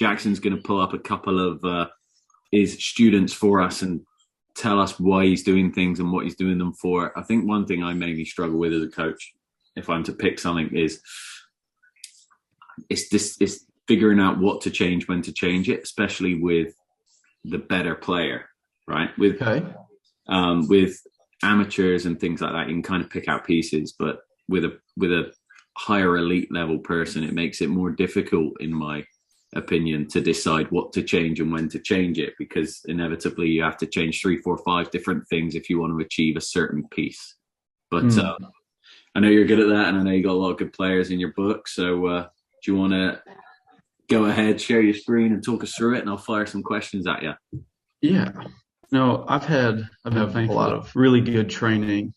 Jackson's going to pull up a couple of his students for us and tell us why he's doing things and what he's doing them for. I think one thing I mainly struggle with as a coach, if I'm to pick something, is it's figuring out what to change, when to change it, especially with the better player, right? With amateurs and things like that, you can kind of pick out pieces, but with a higher elite level person, it makes it more difficult, in my opinion, to decide what to change and when to change it, because inevitably you have to change 3, 4, 5 different things if you want to achieve a certain piece. But I know you're good at that, and I know you got a lot of good players in your book. So do you want to go ahead, share your screen, and talk us through it, and I'll fire some questions at you? Yeah. No, I've had a lot of really good training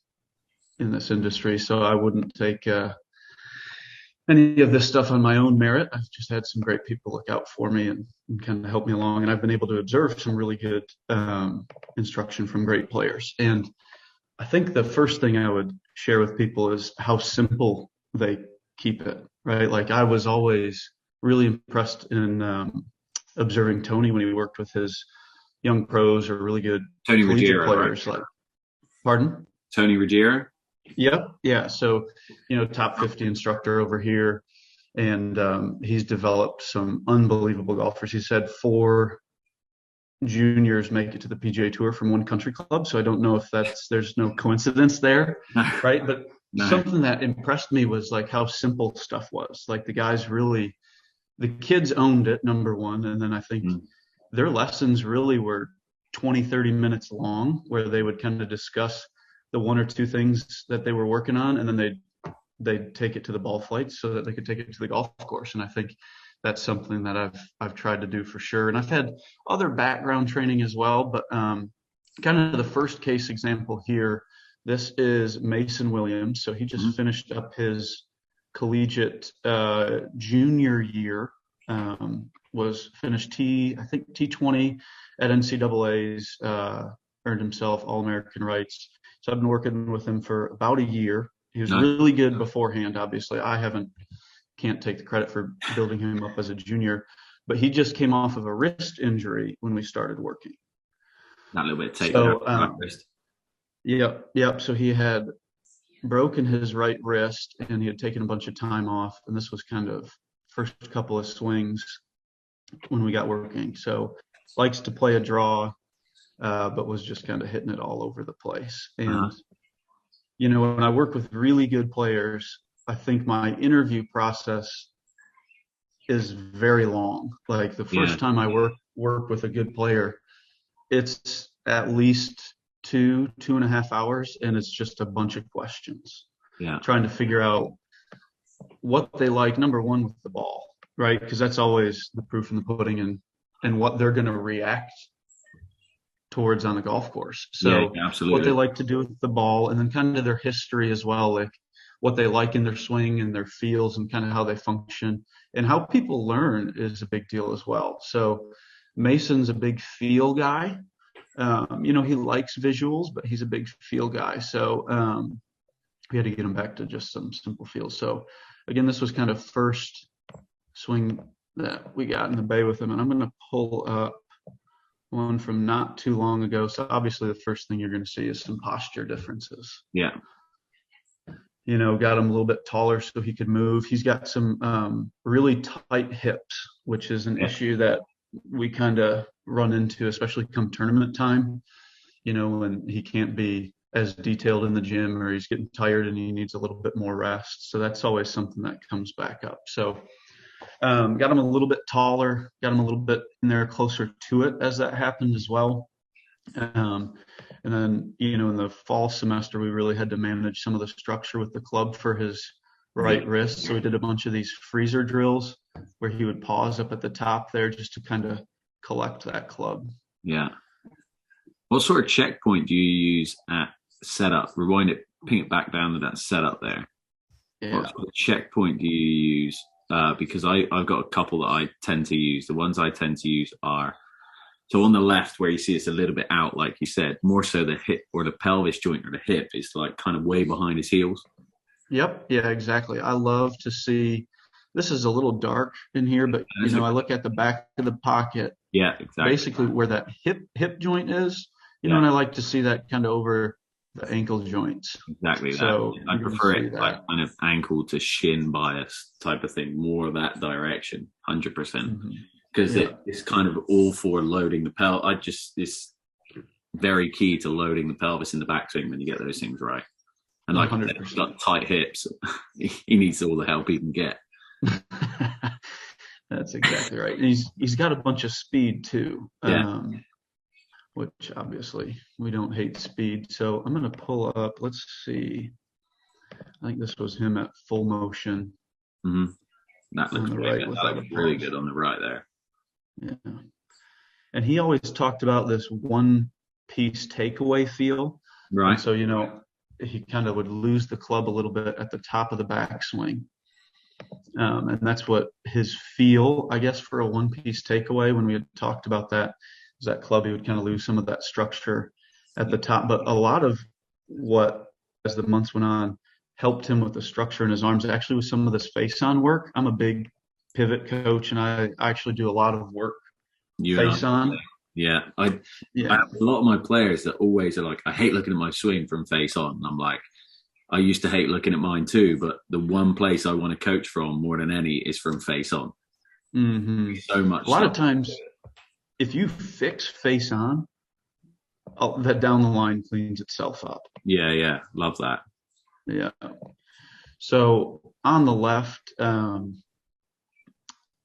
in this industry, so I wouldn't take any of this stuff on my own merit. I've just had some great people look out for me and kind of help me along, and I've been able to observe some really good instruction from great players. And I think the first thing I would share with people is how simple they keep it, right? Like, I was always really impressed in observing Tony when he worked with his young pros or really good Tony collegiate Ruggiero, players. right? Like, pardon? Tony Ruggiero? Yep. Yeah. So, top 50 instructor over here. And he's developed some unbelievable golfers. He said 4 juniors make it to the PGA Tour from one country club. So I don't know if there's no coincidence there, right? But something that impressed me was like how simple stuff was. Like, the kids owned it, number one. And then I think their lessons really were 20, 30 minutes long, where they would kind of discuss the 1 or 2 things that they were working on, and then they'd take it to the ball flights so that they could take it to the golf course. And I think that's something that I've tried to do for sure. And I've had other background training as well, but kind of the first case example here, this is Mason Williams. So he just finished up his collegiate junior year, was finished T20 at NCAA's, earned himself All-American rights. So I've been working with him for about a year. He was really good beforehand. Obviously, can't take the credit for building him up as a junior, but he just came off of a wrist injury when we started working. That little bit taken wrist. Yep. So he had broken his right wrist, and he had taken a bunch of time off. And this was kind of first couple of swings when we got working. So likes to play a draw, but was just kind of hitting it all over the place. And, when I work with really good players, I think my interview process is very long. Like, the first time I work with a good player, it's at least 2.5 hours, and it's just a bunch of questions. Yeah. Trying to figure out what they like, number one, with the ball, right? Because that's always the proof in the pudding, and what they're going to react towards on the golf course. So what they like to do with the ball, and then kind of their history as well, like what they like in their swing and their feels and kind of how they function, and how people learn is a big deal as well. So Mason's a big feel guy. He likes visuals, but he's a big feel guy. So we had to get him back to just some simple feels. So again, this was kind of first swing that we got in the bay with him. And I'm going to pull up one from not too long ago. So obviously the first thing you're going to see is some posture differences. Yeah. Got him a little bit taller so he could move. He's got some really tight hips, which is an issue that we kind of run into, especially come tournament time, when he can't be as detailed in the gym, or he's getting tired and he needs a little bit more rest. So that's always something that comes back up. So got him a little bit taller, got him a little bit in there closer to it as that happened as well. And then, in the fall semester, we really had to manage some of the structure with the club for his right wrist. So we did a bunch of these freezer drills where he would pause up at the top there just to kind of collect that club. Yeah. What sort of checkpoint do you use at setup? Rewind it, ping it back down to that setup there. Yeah. What sort of checkpoint do you use? Because I've got a couple that I tend to use. The ones I tend to use are, so on the left where you see it's a little bit out, like you said, more so the hip or the pelvis joint or the hip is like kind of way behind his heels. Yep. Yeah, exactly. I love to see this is a little dark in here, but I look at the back of the pocket, Yeah, exactly. basically where that hip joint is, Yeah. and I like to see that kind of over the ankle joints. Exactly So that. I prefer it like kind of ankle to shin bias type of thing, more that direction, 100%. Because it's kind of all for loading the pelvis. It's very key to loading the pelvis in the backswing when you get those things right. And like 100%. He's got tight hips, he needs all the help he can get. That's exactly right. And he's got a bunch of speed too. Which obviously we don't hate speed. So I'm going to pull up, let's see. I think this was him at full motion. Mm-hmm. That looks really good. That looks really good on the right there. Yeah. And he always talked about this one piece takeaway feel. Right. And so, he kind of would lose the club a little bit at the top of the backswing. And that's what his feel, I guess, for a one piece takeaway when we had talked about that. That club, he would kind of lose some of that structure at the top. But a lot of what, as the months went on, helped him with the structure in his arms actually was some of this face-on work. I'm a big pivot coach, and I actually do a lot of work face-on. Yeah. I have a lot of my players that always are like, I hate looking at my swing from face-on. And I'm like, I used to hate looking at mine too, but the one place I want to coach from more than any is from face-on. Mm-hmm. So much. A lot of times, if you fix face on, that down the line cleans itself up. Yeah. Love that. Yeah. So on the left,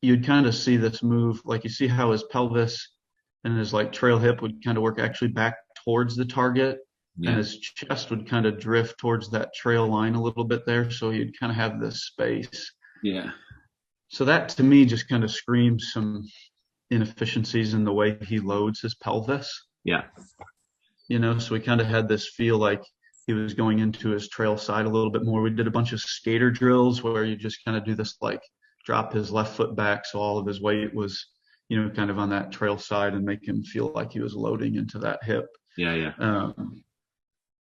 you'd kind of see this move, like you see how his pelvis and his like trail hip would kind of work actually back towards the target. Yeah. And his chest would kind of drift towards that trail line a little bit there. So you'd kind of have this space. Yeah. So that to me just kind of screams some inefficiencies in the way he loads his pelvis. Yeah. So we kind of had this feel like he was going into his trail side a little bit more. We did a bunch of skater drills where you just kind of do this, like drop his left foot back so all of his weight was, kind of on that trail side and make him feel like he was loading into that hip. Yeah.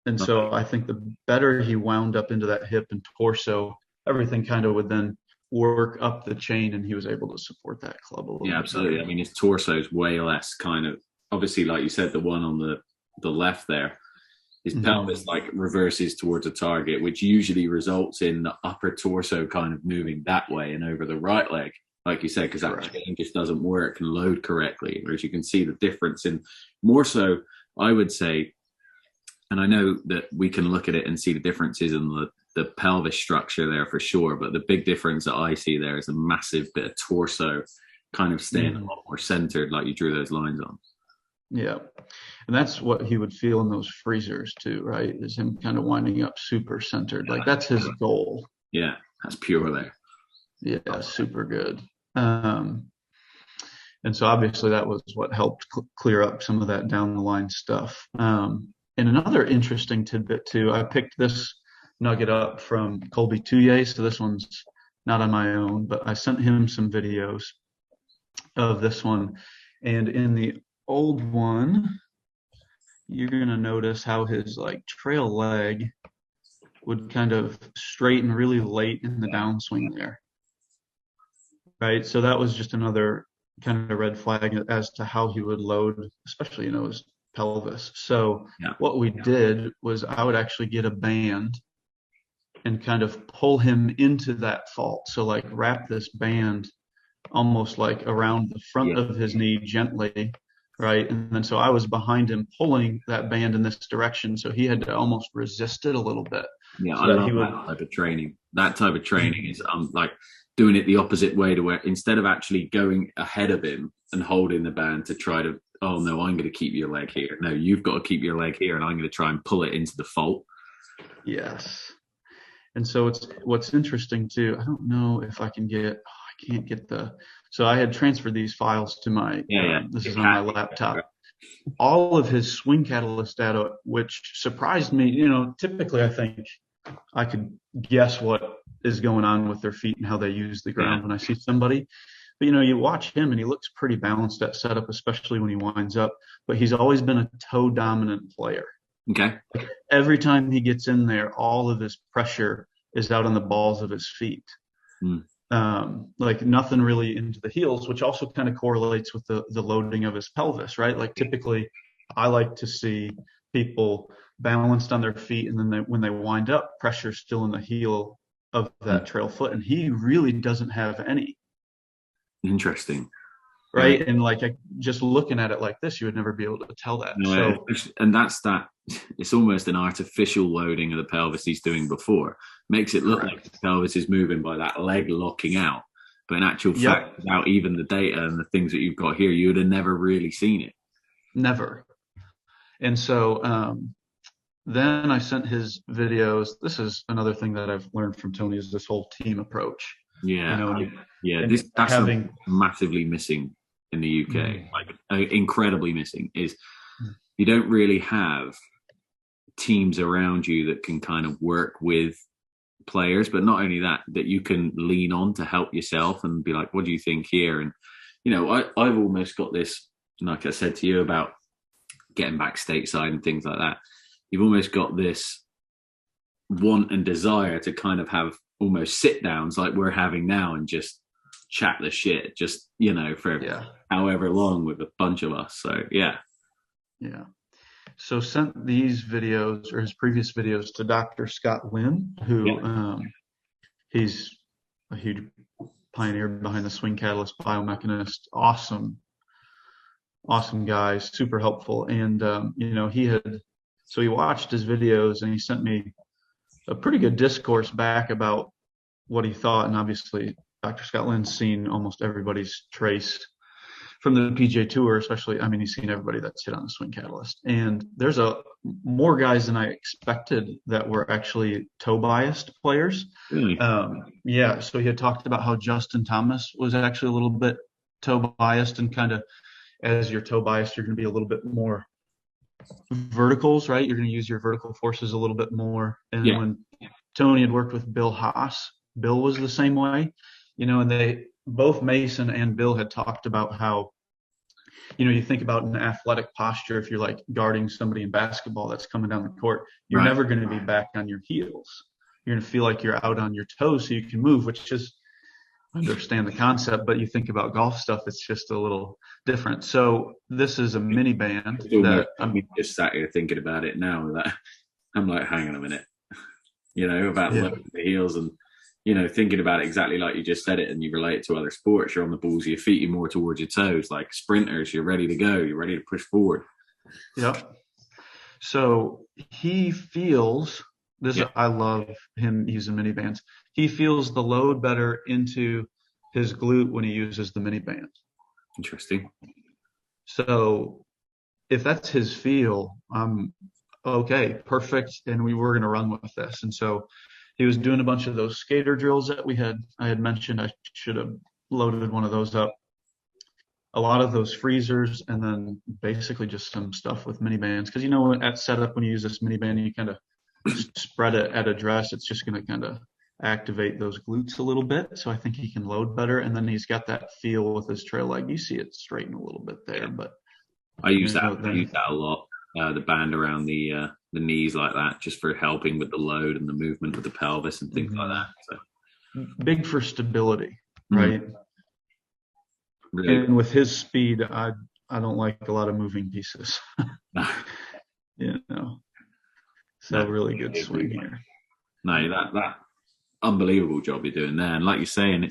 And so I think the better he wound up into that hip and torso, everything kind of would then work up the chain, and he was able to support that club a little bit. Yeah, absolutely. Better. I mean, his torso is way less kind of, obviously, like you said, the one on the left there, his pelvis like reverses towards a target, which usually results in the upper torso kind of moving that way and over the right leg, like you said, because that chain just doesn't work and load correctly. Whereas you can see the difference in more so, I would say, and I know that we can look at it and see the differences in the pelvis structure there for sure, but the big difference that I see there is a massive bit of torso kind of staying a lot more centered, like you drew those lines on. Yeah, and that's what he would feel in those freezers too, right? Is him kind of winding up super centered. Like that's his goal. Yeah, that's pure there. Yeah, super good. And so obviously that was what helped clear up some of that down the line stuff. And another interesting tidbit too, I picked this nugget up from Colby Touye, so this one's not on my own, but I sent him some videos of this one. And in the old one, you're going to notice how his like trail leg would kind of straighten really late in the downswing there. Right. So that was just another kind of red flag as to how he would load, especially, his pelvis. So what we did was I would actually get a band and kind of pull him into that fault. So like wrap this band almost like around the front of his knee gently. Right. And then so I was behind him pulling that band in this direction. So he had to almost resist it a little bit. Yeah, so I love that type of training. That type of training is like doing it the opposite way, to where instead of actually going ahead of him and holding the band to try to, oh no, I'm going to keep your leg here. No, you've got to keep your leg here, and I'm going to try and pull it into the fault. Yes. And so what's interesting too, I don't know if I can get, I can't get so I had transferred these files to my, this is on my laptop. All of his swing catalyst data, which surprised me, typically I think I could guess what is going on with their feet and how they use the ground when I see somebody. But, you watch him and he looks pretty balanced at setup, especially when he winds up. But he's always been a toe dominant player. Okay. Every time he gets in there, all of his pressure is out on the balls of his feet. like nothing really into the heels, which also kind of correlates with the loading of his pelvis, right? Like typically I like to see people balanced on their feet, and then when they wind up, pressure still in the heel of that trail foot, and he really doesn't have any. Interesting. Right. And like just looking at it like this, you would never be able to tell that. No, and that's that. It's almost an artificial loading of the pelvis he's doing before. Makes it look like the pelvis is moving by that leg locking out. But in actual fact, without even the data and the things that you've got here, you would have never really seen it. Never. And so then I sent his videos. This is another thing that I've learned from Tony, is this whole team approach. Yeah. That's massively missing in the UK, like incredibly missing, is you don't really have teams around you that can kind of work with players, but not only that you can lean on to help yourself and be like, what do you think here? And, you know, I've almost got this, like I said to you about getting back stateside and things like that. You've almost got this want and desire to kind of have almost sit downs like we're having now and just chat the shit, just, you know, for however long with a bunch of us. So so sent these videos, or his previous videos, to Dr. Scott Lynn, who he's a huge pioneer behind the swing catalyst biomechanist. Awesome guy, super helpful. And you know, he watched his videos and he sent me a pretty good discourse back about what he thought. And obviously Dr. Scott Lynn's seen almost everybody's trace from the PGA Tour, especially. I mean, he's seen everybody that's hit on the swing catalyst. And there's more guys than I expected that were actually toe biased players. Really? So he had talked about how Justin Thomas was actually a little bit toe biased, and kind of as you're toe biased, you're going to be a little bit more verticals, right? You're going to use your vertical forces a little bit more. And when Tony had worked with Bill Haas, Bill was the same way. You know, and both Mason and Bill had talked about how, you know, you think about an athletic posture, if you're like guarding somebody in basketball that's coming down the court, you're never going to be back on your heels. You're going to feel like you're out on your toes so you can move, which is, I understand the concept, but you think about golf stuff, it's just a little different. So this is a mini band that I'm just sat here thinking about it now. That I'm like, hang on a minute, you know, about the heels, and, you know, thinking about it exactly like you just said it, and you relate it to other sports. You're on the balls of your feet, you're more towards your toes. Like sprinters, you're ready to go. You're ready to push forward. Yep. So he feels this. I love him using mini bands. He feels the load better into his glute when he uses the mini band. Interesting. So if that's his feel, okay, perfect. And we were going to run with this. And so he was doing a bunch of those skater drills that I had mentioned. I should have loaded one of those up. A lot of those freezers, and then basically just some stuff with mini bands. Because, you know, at setup, when you use this mini band, you kind of spread it at address. It's just going to kind of activate those glutes a little bit. So I think he can load better. And then he's got that feel with his trail leg. You see it straighten a little bit there. But I use that a lot. The band around the knees like that, just for helping with the load and the movement of the pelvis and things like that. So big for stability, right? Really? And with his speed, I don't like a lot of moving pieces. You know, so really good swing here. No, that unbelievable job you're doing there, and like you're saying,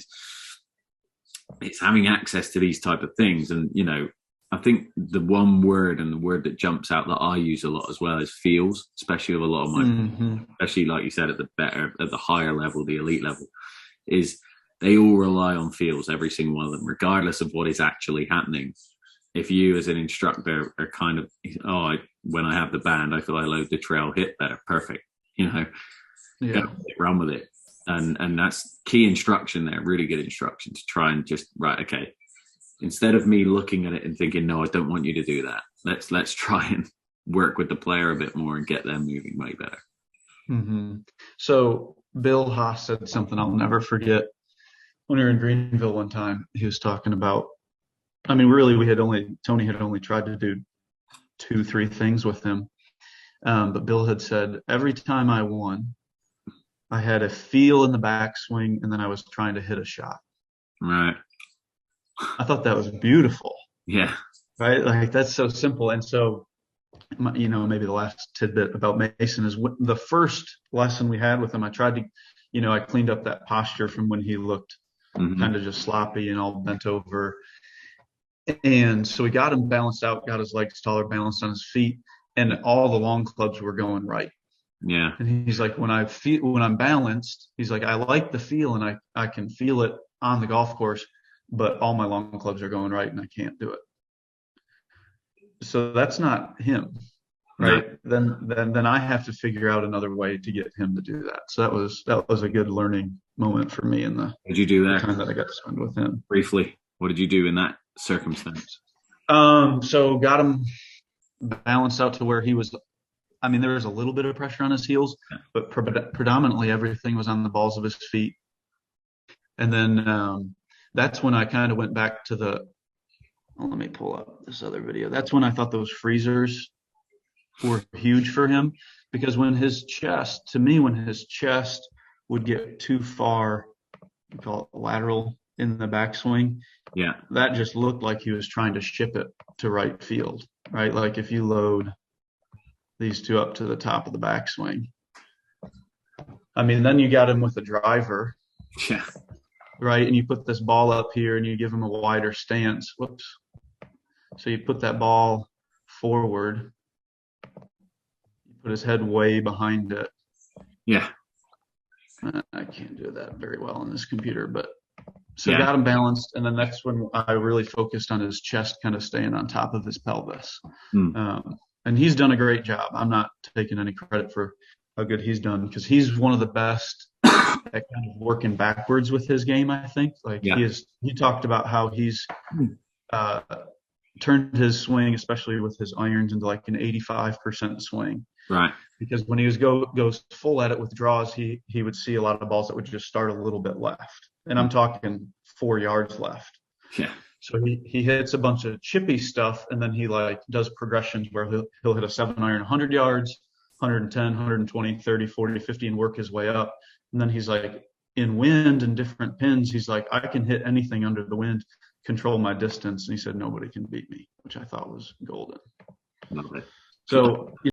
it's having access to these type of things. And, you know, I think the one word, and the word that jumps out that I use a lot as well, is feels, especially with a lot of my, especially like you said, at the higher level, the elite level, is they all rely on feels, every single one of them, regardless of what is actually happening. If you as an instructor are kind of, when I have the band, I feel I load the trail hit better. Perfect. You know, go run with it. And that's key instruction there, really good instruction, to try and just, okay, instead of me looking at it and thinking, no, I don't want you to do that. Let's try and work with the player a bit more and get them moving way better. So Bill Haas said something I'll never forget. When we were in Greenville one time, he was talking about, I mean, really, Tony had only tried to do 2-3 things with him. But Bill had said, every time I won, I had a feel in the backswing, and then I was trying to hit a shot. Right. I thought that was beautiful, Yeah. right? Like that's so simple. And so, maybe the last tidbit about Mason is the first lesson we had with him. I tried to, I cleaned up that posture from when he looked kind of just sloppy and all bent over. And so we got him balanced out, got his legs taller, balanced on his feet, and all the long clubs were going right. Yeah. And he's like, when I'm balanced, he's like, I like the feel and I can feel it on the golf course, but all my long clubs are going right and I can't do it. So that's not him, right? No. Then I have to figure out another way to get him to do that. So that was a good learning moment for me in the Did you do that? time that I got to spend with him. Briefly, what did you do in that circumstance? So got him balanced out to where he was. I mean, there was a little bit of pressure on his heels, but predominantly everything was on the balls of his feet. And then that's when I kind of went back to let me pull up this other video. That's when I thought those freezers were huge for him, because when his chest would get too far, we call it lateral in the backswing, that just looked like he was trying to ship it to right field, right? Like if you load these two up to the top of the backswing. I mean, then you got him with a driver. Yeah. Right. And you put this ball up here and you give him a wider stance. Whoops. So you put that ball forward. You put his head way behind it. Yeah. I can't do that very well on this computer, but so got him balanced. And then that's when I really focused on his chest kind of staying on top of his pelvis. And he's done a great job. I'm not taking any credit for how good he's done, because he's one of the best at kind of working backwards with his game, I think. Like he talked about how he's turned his swing, especially with his irons, into like an 85% swing. Right. Because when he goes full at it with draws, he would see a lot of balls that would just start a little bit left. And I'm talking 4 yards left. Yeah. So he hits a bunch of chippy stuff, and then he like does progressions where he'll hit a 7-iron 100 yards, 110, 120, 30, 40, 50, and work his way up. And then he's like, in wind and different pins, he's like, I can hit anything under the wind, control my distance. And he said, nobody can beat me, which I thought was golden. Love it. So